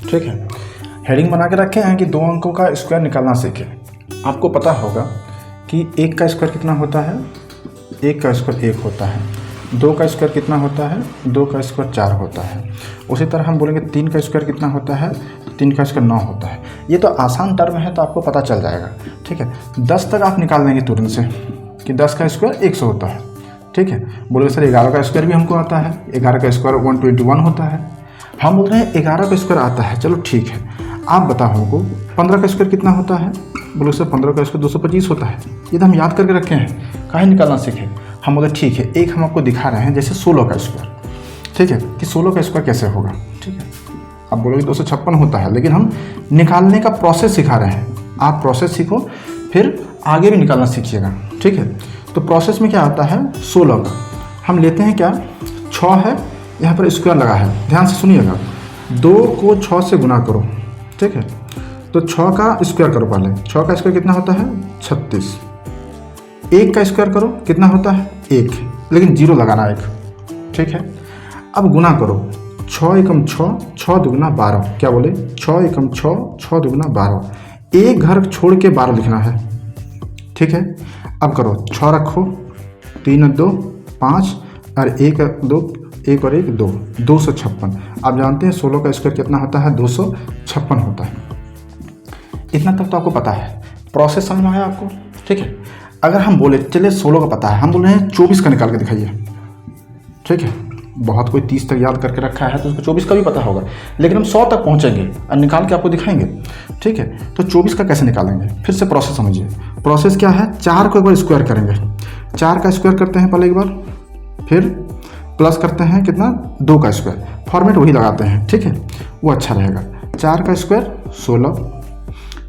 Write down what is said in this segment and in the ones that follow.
ठीक है। हेडिंग बना के रखे हैं कि 2 अंकों का स्क्वायर निकालना सीखें। आपको पता होगा कि 1 का स्क्वायर कितना होता है, 1 का स्क्वायर 1 होता है, 2 का स्क्वायर कितना होता है, 2 का स्क्वायर 4 होता है। उसी तरह हम बोलेंगे 3 का स्क्वायर कितना होता है, 3 का स्क्वायर 9 होता है। ये तो आसान टर्म है तो आपको पता चल जाएगा। ठीक है, 10 तक आप निकाल देंगे तुरंत से कि 10 का स्क्वायर 100 होता है। ठीक है, बोलोगे सर 11 का स्क्वायर भी हमको आता है, 11 का स्क्वायर 121 होता है। हम बोल रहे हैं 11 का स्क्वायर आता है, चलो ठीक है। आप बताओ हमको 15 का स्क्वायर कितना होता है, बोलो सर 15 का स्क्वायर 225 होता है। ये तो हम याद करके रखे हैं, काहे निकालना सीखे। हम बोले ठीक है, एक हम आपको दिखा रहे हैं जैसे 16 का स्क्वायर। ठीक है, कि 16 का स्क्वायर कैसे होगा। ठीक है, आप बोलोगे 256 होता है, लेकिन हम निकालने का प्रोसेस सिखा रहे हैं। आप प्रोसेस सीखो, फिर आगे भी निकालना सीखिएगा। ठीक है, तो प्रोसेस में क्या आता है 16 का हम लेते हैं क्या, 6 है, यहाँ पर स्क्वायर लगा है, ध्यान से सुनिएगा। 2 को 6 से गुना करो। ठीक है, तो 6 का स्क्वायर करो पहले। 6 का स्क्वायर कितना होता है 36। 1 का स्क्वायर करो कितना होता है 1, लेकिन 0 लगाना 1। ठीक है, अब गुना करो। 6 एकम 6, 6 दुगुना 12। क्या बोले, 6 एकम 6, 6 दुगुना 12। एक घर छोड़ के 12 लिखना है। ठीक है, अब करो 6 रखो, 3 और 2 5, और 1 2, 1 और 1 2, 256। आप जानते हैं 16 का स्क्वायर कितना होता है 256 होता है। इतना तक तो आपको पता है, प्रोसेस समझ में आया आपको। ठीक है, अगर हम बोले चलिए 16 का पता है, हम बोल रहे हैं 24 का निकाल के दिखाइए। ठीक है, बहुत कोई 30 तक याद करके रखा है तो उसको 24 का भी पता होगा, लेकिन हम 100 तक पहुंचेंगे और निकाल के आपको दिखाएंगे। ठीक है, तो 24 का कैसे निकालेंगे, फिर से प्रोसेस समझिए। प्रोसेस क्या है, 4 को एक बार स्क्वायर करेंगे। 4 का स्क्वायर करते हैं पहले एक बार, फिर प्लस करते हैं कितना 2 का स्क्वायर, फॉर्मेट वही लगाते हैं। ठीक है, वो अच्छा रहेगा। 4 का स्क्वायर 16,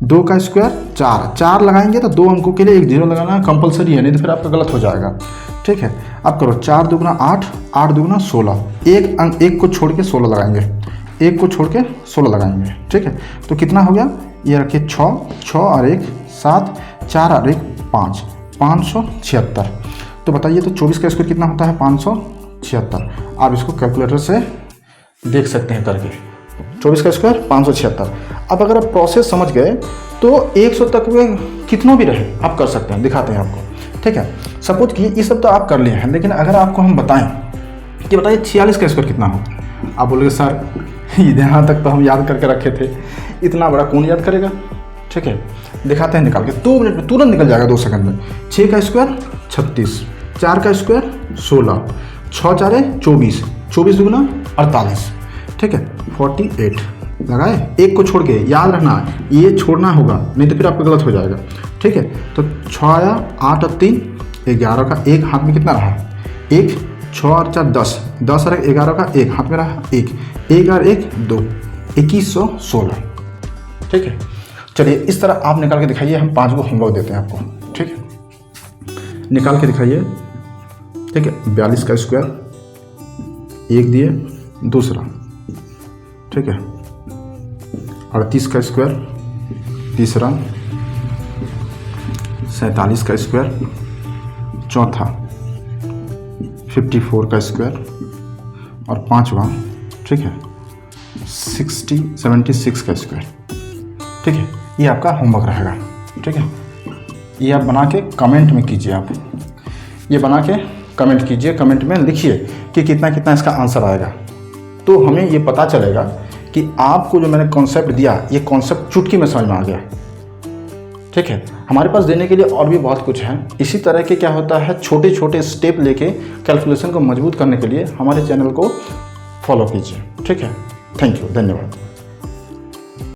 2 का स्क्वायर 4, 4 लगाएंगे तो 2 अंकों के लिए एक 0 लगाना कंपलसरी है, नहीं तो फिर आपका गलत हो जाएगा। ठीक है, अब करो 4 दुगुना 8, 8 दुगुना 16। एक को छोड़ के 16 लगाएंगे, 1 को छोड़ के 16 लगाएंगे। ठीक है, तो कितना हो गया, ये रखिए 6, 6 और 1 7, 4 और 1 5, 576। तो बताइए तो 24 का स्क्वायर कितना होता है 576। आप इसको कैलकुलेटर से देख सकते हैं करके, 24 का स्क्वायर 576। अब अगर आप प्रोसेस समझ गए तो 100 तक में कितनों भी रहे आप कर सकते हैं, दिखाते हैं आपको। ठीक है, सपोज कि ये सब तो आप कर लिए हैं, लेकिन अगर आपको हम बताएं कि बताइए 46 का स्क्वायर कितना हो, आप बोलोगे सर यहाँ तक तो हम याद करके रखे थे, इतना बड़ा कौन याद करेगा। ठीक है, दिखाते हैं निकाल के, 2 मिनट में तुरंत निकल जाएगा, 2 सेकंड में। 6 का स्क्वायर 36, 4 का स्क्वायर 16, 6 4 24, 24 दुगुना 48। ठीक है, 48 लगाए। 1 को छोड़ के, याद रखना ये छोड़ना होगा, नहीं तो फिर आपका गलत हो जाएगा। ठीक है, तो 6 आया, 8 और 3 11 का 1 हाथ में कितना रहा 1, 6 और 4 10, 10 और 11 का 1 हाथ में रहा 1 और 1 2, 2116। ठीक है, चलिए इस तरह आप निकाल के दिखाइए। हम 5 को होमवर्क देते हैं आपको। ठीक है, निकाल के दिखाइए। ठीक है, 42 का स्क्वायर 1 दिए, दूसरा। ठीक है, 38 का स्क्वायर तीसरा, 47 का स्क्वायर चौथा, 54 का स्क्वायर और 5वां। ठीक है, 76 का स्क्वायर। ठीक है, ये आपका होमवर्क रहेगा। ठीक है, ये आप बना के कमेंट में कीजिए। आप ये बना के कमेंट कीजिए, कमेंट में लिखिए कि कितना कितना इसका आंसर आएगा, तो हमें ये पता चलेगा कि आपको जो मैंने कॉन्सेप्ट दिया ये कॉन्सेप्ट चुटकी में समझ में आ गया। ठीक है, हमारे पास देने के लिए और भी बहुत कुछ है। इसी तरह के क्या होता है, छोटे छोटे स्टेप लेके कैलकुलेशन को मजबूत करने के लिए हमारे चैनल को फॉलो कीजिए। ठीक है, थैंक यू, धन्यवाद।